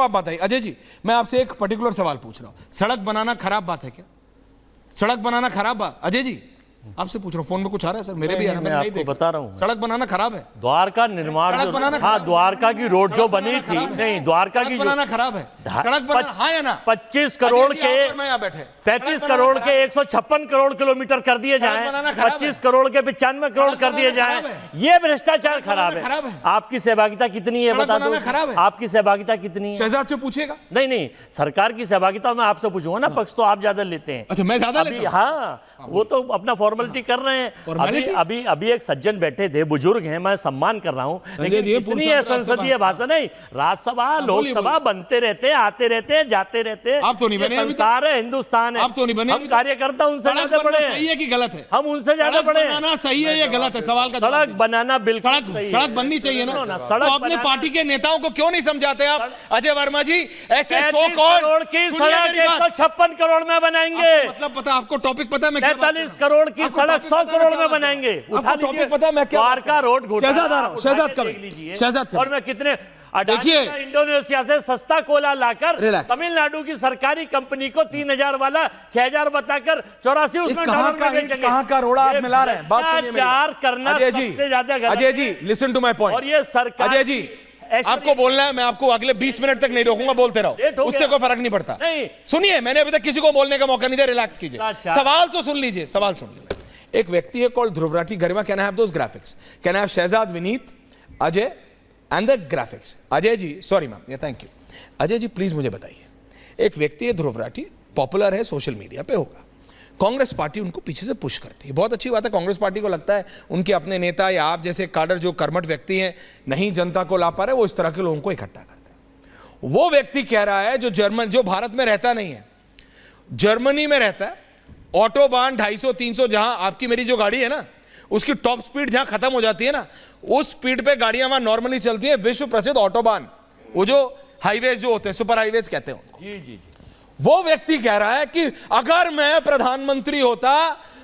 आप बताइए अजय जी, मैं आपसे एक पर्टिकुलर सवाल पूछ रहा हूं, सड़क बनाना खराब बात है क्या? सड़क बनाना खराब बात? अजय जी आपसे पूछ रहा हूं, फोन में कुछ आ रहा है सर? मेरे भी आ रहा है, मैं आपको बता रहा हूँ, सड़क बनाना खराब है। द्वारका निर्माण हाँ, द्वारका की रोड जो बनी थी, नहीं द्वारका की बनाना खराब है, सड़क बनाना हाँ या ना? 25 करोड़ के 35 करोड़ के 156 करोड़ किलोमीटर कर दिए जाएं, 25 करोड़ के 95 करोड़ कर दिए जाएं, ये भ्रष्टाचार खराब है। आपकी सहभागिता कितनी है बता दो, आपकी सहभागिता कितनी है? शहजाद से पूछेगा? नहीं, सरकार की सहभागिता मैं आपसे पूछूंगा ना, पक्ष तो आप ज्यादा लेते हैं। अच्छा, मैं ज्यादा लेता हूं? हाँ, वो तो अपना फॉर्मेलिटी कर रहे हैं। अभी एक सज्जन बैठे थे, बुजुर्ग हैं, मैं सम्मान कर रहा हूँ, लेकिन इतनी है संसदीय भाषा नहीं, राज्यसभा लोकसभा बनते रहते हैं, आते रहते हैं, जाते रहते हैं। आप तो नहीं बने, संसार है, हिंदुस्तान है। आप तो नहीं बने, हम कार्यकर्ता उनसे ज्यादा बड़े हैं। सही है कि गलत है? हम उनसे ज्यादा बड़े हैं। बनाना सही है या गलत है? सड़क का सड़क बनाना बिल्कुल सही है। सड़क बननी चाहिए ना। तो अपने पार्टी के नेताओं को क्यों नहीं समझाते आप अजय वर्मा जी? ऐसे 100 करोड़ की सड़क 156 करोड़ में बनाएंगे। मतलब पता आपको टॉपिक पता है? मैं 43 करोड़ की सड़क 100 करोड़ में बनाएंगे। उठा लीजिए, पता मैं क्या द्वारका रोड घोटाला, शहजाद आ रहा हूं, शहजाद कब लीजिए, शहजाद और मैं कितने देखिए, इंडोनेशिया से सस्ता कोयला लाकर तमिलनाडु की सरकारी कंपनी को 3000 वाला 6000 बताकर 84 उसमें डॉलर में बेचेंगे। कहां का रोड़ा आप मिला रहे हैं? बात सुनिए मेरी। करना सबसे ज्यादा गलत। Ajay ji listen to my point. और ये सरकार, अजय जी आपको बोलना है, मैं आपको अगले 20 मिनट तक नहीं रोकूंगा, बोलते रहो, उससे कोई फर्क नहीं पड़ता। सुनिए, मैंने अभी तक किसी को बोलने का मौका नहीं दिया, रिलैक्स कीजिए, सवाल तो सुन लीजिए, सवाल सुन लीजिए। एक व्यक्ति है called Dhruv Rathee Garima, can I have those graphics? Can I have Shehzad, Vineet, Ajay and the graphics? Ajay ji, sorry ma'am, ये thank you. Ajay ji please मुझे बताइए, एक व्यक्ति है ध्रुव राठी, पॉपुलर है, सोशल मीडिया पे होगा, कांग्रेस पार्टी उनको पीछे से पुश करती है, बहुत अच्छी बात है, कांग्रेस पार्टी को लगता है उनके अपने नेता या आप जैसे काडर जो कर्मठ व्यक्ति हैं नहीं जनता को ला पा रहे, वो इस तरह के लोगों को इकट्ठा करते हैं। वो व्यक्ति कह रहा है जो भारत में रहता नहीं है, जर्मनी में रहता है, ऑटोबान 250-300 जहां आपकी मेरी जो गाड़ी है ना, उसकी टॉप स्पीड जहां खत्म हो जाती है ना, उस स्पीड पे गाड़ियां वहां नॉर्मली चलती है, विश्व प्रसिद्ध ऑटोबान, वो जो हाईवेज जो होते हैं, सुपर हाईवेज कहते हैं उनको। जी। वो व्यक्ति कह रहा है कि अगर मैं प्रधानमंत्री होता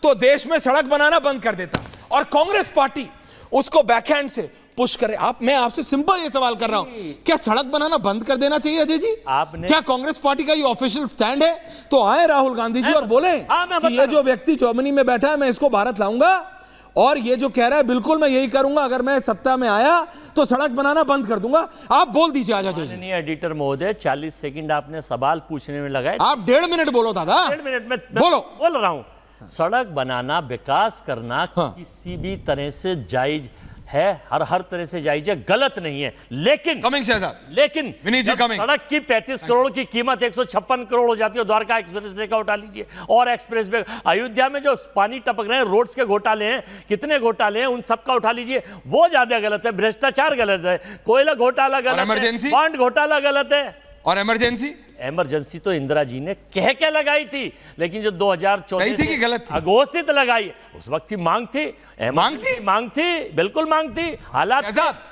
तो देश में सड़क बनाना बंद कर देता, और कांग्रेस पार्टी उसको बैकहैंड से पुश करे। मैं आपसे सिंपल ये सवाल कर रहा हूं, क्या सड़क बनाना बंद कर देना चाहिए अजय जी? क्या कांग्रेस पार्टी का ये ऑफिशियल स्टैंड है? तो आए राहुल गांधी जी और बोले कि ये जो व्यक्ति जर्मनी में बैठा है मैं इसको भारत लाऊंगा, और ये जो कह रहा है बिल्कुल मैं यही करूंगा, अगर मैं सत्ता में आया तो सड़क बनाना बंद कर दूंगा। आप बोल दीजिए आज अजय जी। एडिटर महोदय, 40 सेकंड आपने सवाल पूछने में लगाए, आप 1.5 मिनट बोलो दादा। 1.5 मिनट में बोल रहा हूं। सड़क बनाना, विकास करना किसी भी तरह से जायज है, हर तरह से जायज है, गलत नहीं है, लेकिन विनीत जी सड़क की 35 करोड़ की कीमत 156 करोड़ हो जाती है। द्वारका एक्सप्रेस वे का उठा लीजिए, और एक्सप्रेस वे, अयोध्या में जो पानी टपक रहे हैं, रोड्स के घोटाले हैं, कितने घोटाले हैं, उन सब का उठा लीजिए, वो ज्यादा गलत है। भ्रष्टाचार गलत है, कोयला घोटाला गलत है, बॉन्ड घोटाला गलत है, और इमरजेंसी तो इंदिरा जी ने कह के लगाई थी, लेकिन जो 2014 सही थी कि गलत थी? अघोषित लगाई, उस वक्त की मांग थी, बिल्कुल मांग थी, हालात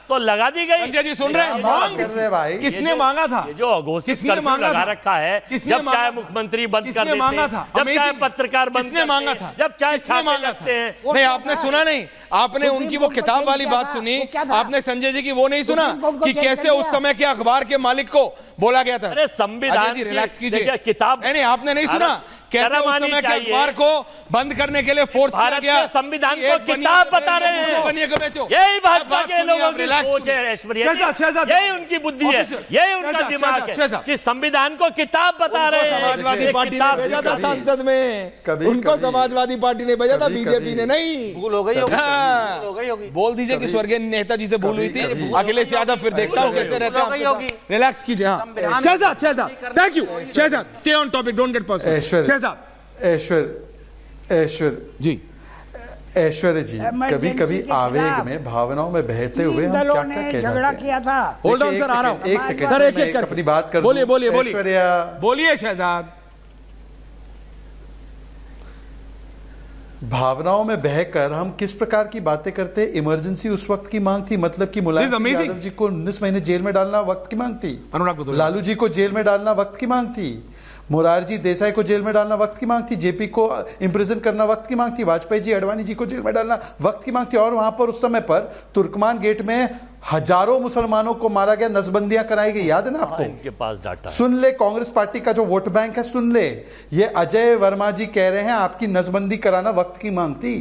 तो लगा दी गई। संजय जी सुन रहे हैं? मांग कर रहे भाई, किसने मांगा था? जो अघोषित कर्फ्यू लगा रखा है, जब चाहे मुख्यमंत्री बंद कर देते हैं, जब चाहे पत्रकार बंद किसने मांगा था, जब चाहे छापे लगते हैं। नहीं, आपने सुना नहीं, आपने उनकी वो किताब वाली बात सुनी, आपने संजय जी की वो नहीं सुना कि कैसे उस समय के अखबार के मालिक को बोला गया था। अरे संविधान जी रिलैक्स कीजिए, किताब नहीं आपने नहीं सुना कैसे उस समय के अखबार को बंद करने के लिए फोर्स किया गया। संविधान को किताब बता रहे हैं, यही भाजपा के लोगों की सोच है ऐश्वर्या, यही उनकी बुद्धि है, यही उनका दिमाग है कि संविधान को किताब बता रहे हैं। समाजवादी पार्टी ने भेजा था सांसद में, उनको समाजवादी पार्टी ने भेजा था, बीजेपी ने नहीं। भूल हो गई होगी, बोल दीजिए कि स्वर्गीय नेताजी से भूल हुई थी। अखिलेश यादव फिर देखता हूँ कैसे रहता है। रिलैक्स कीजिए। हाँ Shehzad, thank you Shehzad, stay on topic, don't get personal. Shehzad Aishwarya ji, कभी कभी आवेग में, भावनाओं में बहते हुए हम क्या क्या कह जाते हैं। होल्ड ऑन सर, आ रहा हूं, एक सेकंड सर, एक अपनी बात कर, बोलिए शहजाद। भावनाओं में बहकर हम किस प्रकार की बातें करते। इमरजेंसी उस वक्त की मांग थी, मतलब कि मुलायम यादव जी को 19 महीने जेल में डालना वक्त की मांग थी, लालू जी को जेल में डालना वक्त की मांग थी, मोरारजी देसाई को जेल में डालना वक्त की मांग थी, जेपी को इम्प्रिजन करना वक्त की मांग थी, वाजपेयी जी अडवाणी जी को जेल में डालना वक्त की मांग थी। और वहां पर उस समय पर तुर्कमान गेट में हजारों मुसलमानों को मारा गया, नसबंदियां कराई गई, याद है ना आपको? इनके पास डाटा है। सुन ले, कांग्रेस पार्टी का जो वोट बैंक है, सुन ले, ये अजय वर्मा जी कह रहे हैं आपकी नसबंदी कराना वक्त की मांग थी।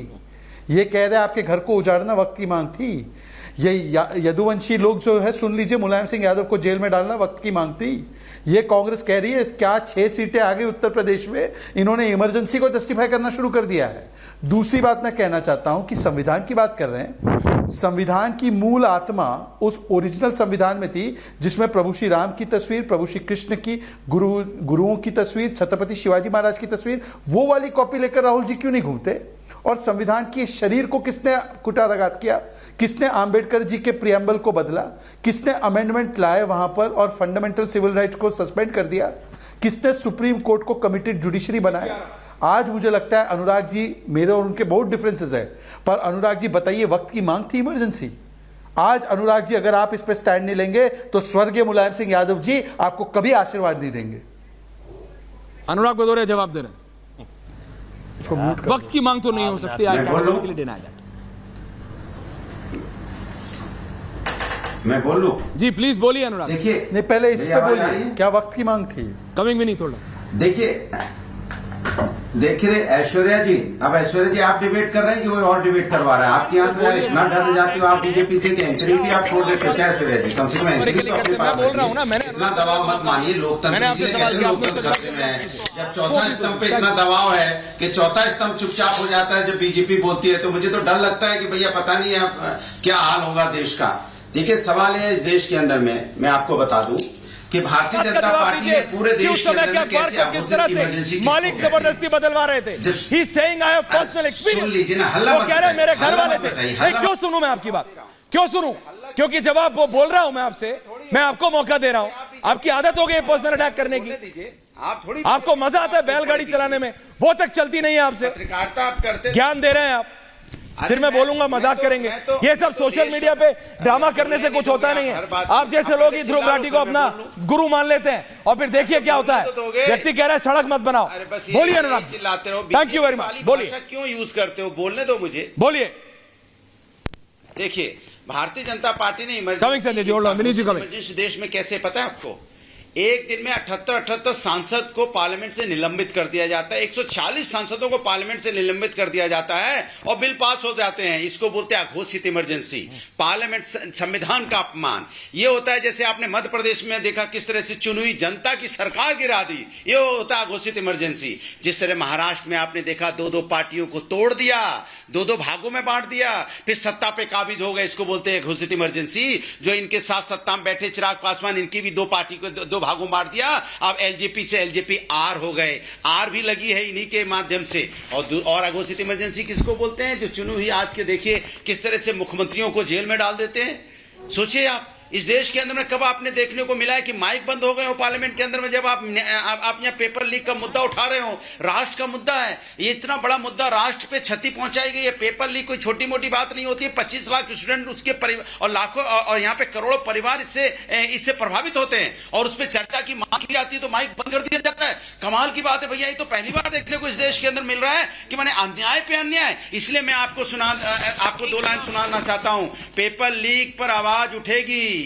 ये कह रहे हैं आपके घर को उजाड़ना वक्त की मांग थी। ये यदुवंशी लोग जो है, सुन लीजिए, मुलायम सिंह यादव को जेल में डालना वक्त की मांग थी। ये कांग्रेस कह रही है क्या 6 सीटें आ गई उत्तर प्रदेश में, इन्होंने इमरजेंसी को जस्टिफाई करना शुरू कर दिया है। दूसरी बात मैं कहना चाहता हूं कि संविधान की बात कर रहे हैं, संविधान की मूल आत्मा उस ओरिजिनल संविधान में थी जिसमें प्रभु श्री राम की तस्वीर, प्रभु श्री कृष्ण की, गुरुओं की तस्वीर, छत्रपति शिवाजी महाराज की तस्वीर, वो वाली कॉपी लेकर राहुल जी क्यों नहीं घूमते? और संविधान के शरीर को किसने कुठाराघात किया? किसने आंबेडकर जी के प्रियम्बल को बदला? किसने अमेंडमेंट लाए वहां पर और फंडामेंटल सिविल राइट्स को सस्पेंड कर दिया? किसने सुप्रीम कोर्ट को कमिटेड जुडिशरी बनाया? आज मुझे लगता है अनुराग जी, मेरे और उनके बहुत डिफरेंसेस है, पर अनुराग जी बताइए, वक्त की मांग थी इमरजेंसी? आज अनुराग जी अगर आप इस पे स्टैंड नहीं लेंगे तो स्वर्गीय मुलायम सिंह यादव जी आपको कभी आशीर्वाद नहीं देंगे। अनुराग भदौरिया जवाब दे रहे हैं। वक्त की मांग तो नहीं हो सकती, मैं बोल लूं? जी प्लीज बोलिए अनुराग। देखिए, नहीं पहले इस पे बोलिए, क्या वक्त की मांग थी? कमिंग भी नहीं थोड़ा। देखिए ऐश्वर्या जी, अब ऐश्वर्या जी आप डिबेट कर रहे हैं कि कोई और डिबेट करवा रहा है? आपके यहाँ तो यार इतना डर जाते हो आप बीजेपी से कि एंकरिंग भी आप छोड़ देते हो क्या ऐश्वर्या जी? कम से कम एंकरिंग तो अपने पास रखिए। इतना दबाव मत मानिए, लोकतंत्र इसलिए कहते हैं लोकतंत्र खतरे में है। जब चौथा स्तंभ पे इतना दबाव है कि चौथा स्तंभ चुपचाप हो जाता है जब बीजेपी बोलती है, तो मुझे तो डर लगता है कि भैया पता नहीं है क्या हाल होगा देश का। देखिए सवाल है इस देश के अंदर में, मैं आपको बता दूं कि भारतीय जनता पार्टी ने पूरे देश के अंदर में कैसे अघोषित इमरजेंसी मालिक जबरदस्ती बदलवा रहे थे। He saying I have personal experience. सुन लीजिए ना, हल्ला मत कह रहे मेरे घर वाले थे। क्यों सुनूं मैं आपकी बात? क्यों सुनूं? क्योंकि जब आप वो बोल रहा हूं मैं आपसे, मैं आपको मौका दे रहा हूं। आपकी आदत हो गई पर्सनल अटैक करने की। आपको मजा आता है बैलगाड़ी चलाने में, वो तक चलती नहीं है आपसे। पत्रकारिता आप करते, ज्ञान दे रहे हैं आप, फिर मैं बोलूंगा मजाक करेंगे। ये सब सोशल मीडिया पे ड्रामा करने से कुछ होता नहीं है। आप जैसे लोग ही ध्रुव राठी को अपना गुरु मान लेते हैं और फिर देखिए क्या होता है। व्यक्ति कह रहा है सड़क मत बनाओ। बोलिए अनुराग, चिल्लाते रहो। Thank you very much. बोलिए, क्यों यूज करते हो? बोलने दो मुझे, बोलिए। देखिए भारतीय जनता पार्टी ने इमरजेंसी देश में कैसे पता है आपको? एक दिन में 78 सांसद को पार्लियामेंट से निलंबित कर दिया जाता है। 140 सांसदों को पार्लियामेंट से निलंबित कर दिया जाता है और बिल पास हो जाते हैं। इसको बोलते हैं अघोषित इमरजेंसी, पार्लियामेंट संविधान का अपमान। यह होता है जैसे आपने मध्य प्रदेश में देखा किस तरह से चुनी हुई जनता की सरकार गिरा दी, यह होता है अघोषित इमरजेंसी। जिस तरह महाराष्ट्र में आपने देखा 2-2 पार्टियों को तोड़ दिया, 2-2 भागों में बांट दिया, फिर सत्ता पे काबिज हो गए, इसको बोलते हैं घोषित इमरजेंसी। जो इनके साथ सत्ता में बैठे चिराग पासवान, इनकी भी 2 पार्टी को 2 भागों बांट दिया। अब एलजेपी से एलजेपी आर हो गए, आर भी लगी है इन्हीं के माध्यम से। और अघोषित इमरजेंसी किसको बोलते हैं? जो चुनी हुई, आज के देखिए किस तरह से मुख्यमंत्रियों को जेल में डाल देते हैं। सोचिए आप, इस देश के अंदर में कब आपने देखने को मिला है कि माइक बंद हो गए हो पार्लियामेंट के अंदर में? जब आप यहाँ पेपर लीक का मुद्दा उठा रहे हो, राष्ट्र का मुद्दा है ये, इतना बड़ा मुद्दा, राष्ट्र पे क्षति पहुंचाई गई है। पेपर लीक कोई छोटी मोटी बात नहीं होती है। 25 लाख स्टूडेंट, उसके परिवार और लाखों और यहाँ पे करोड़ों परिवार इससे प्रभावित होते हैं और उस पर चर्चा की मांग की जाती है तो माइक बंद कर दिया जाता है। कमाल की बात है भैया, ये तो पहली बार देखने को इस देश के अंदर मिल रहा है कि मैंने अन्याय पे अन्याय। इसलिए मैं आपको 2 लाइन सुनाना चाहता हूं। पेपर लीक पर आवाज उठेगी,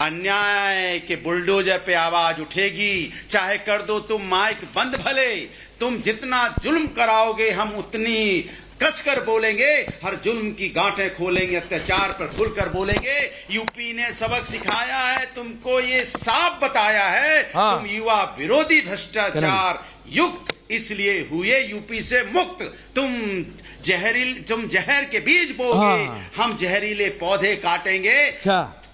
अन्याय के बुलडोजर पे आवाज उठेगी। चाहे कर दो तुम माइक बंद, भले तुम जितना जुल्म कराओगे हम उतनी कसकर बोलेंगे, हर जुल्म की गांठें खोलेंगे, अत्याचार पर खुलकर बोलेंगे। यूपी ने सबक सिखाया है तुमको, ये साफ बताया है। तुम युवा विरोधी भ्रष्टाचार युक्त इसलिए हुए यूपी से मुक्त। तुम जहर के बीज बोगे, हम जहरीले पौधे काटेंगे।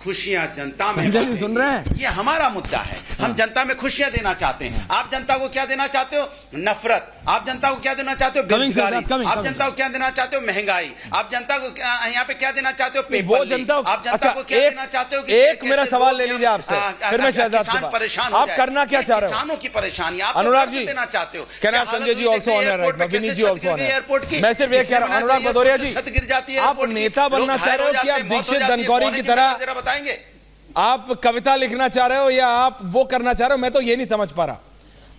खुशियां जनता में सुन रहे हैं? ये हमारा मुद्दा है। हम जनता में खुशियां देना चाहते हैं। आप जनता को क्या देना चाहते हो? नफरत। आप जनता को क्या देना चाहते हो? बेरोजगारी। आप जनता को क्या देना चाहते हो? महंगाई। आप जनता को यहाँ पे क्या देना चाहते हो? Paper leak. आप जनता को क्या देना चाहते हो? एक मेरा सवाल ले लीजिए आपसे, फिर मैं शहजाद किसान परेशान, आप करना क्या चाह रहे हो? किसानों की परेशानी आप अनुराग जी देना चाहते हो? Can I Sanjay ji also on right, Vineet ji also on airport की। मैं सिर्फ ये कह रहा हूं अनुराग भदौरिया जी, छत गिर जाती है, आप नेता बनना चाह रहे हो कि आप दीक्षित धनखौरी की तरह जरा बताएंगे? आप कविता लिखना चाह रहे हो या आप वो करना चाह रहे हो? मैं तो ये नहीं समझ पा रहा।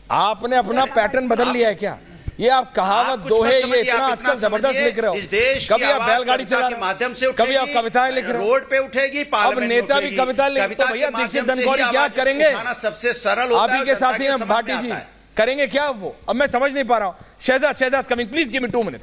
आपने अपना पैटर्न बदल लिया है क्या? ये आप कहावत कुछ दोहे मत ये समझिए, इतना आप आजकल इतना जबरदस्त समझिए, लिख रहे इस हो। देश कभी की आप आवाज बैलगाड़ी कविता चला के रहे माध्यम से हो, कभी आप उठेगी, कविताएं लिख रहे हो, रोड पे उठेगी, अब पार्लियामेंट में नेता भी उठेगी। कविता लिख, कविता तो भैया के दीक्षित माध्यम से धनखड़ ही क्या आवाज करेंगे? उठाना सबसे सरल होता आप है ही और के जनता साथी हैं समझ में भाटी जी, आता है। करेंगे क्या वो? अब मैं समझ नहीं पा रहा हूं। Shehzad coming, please give me 2 minutes.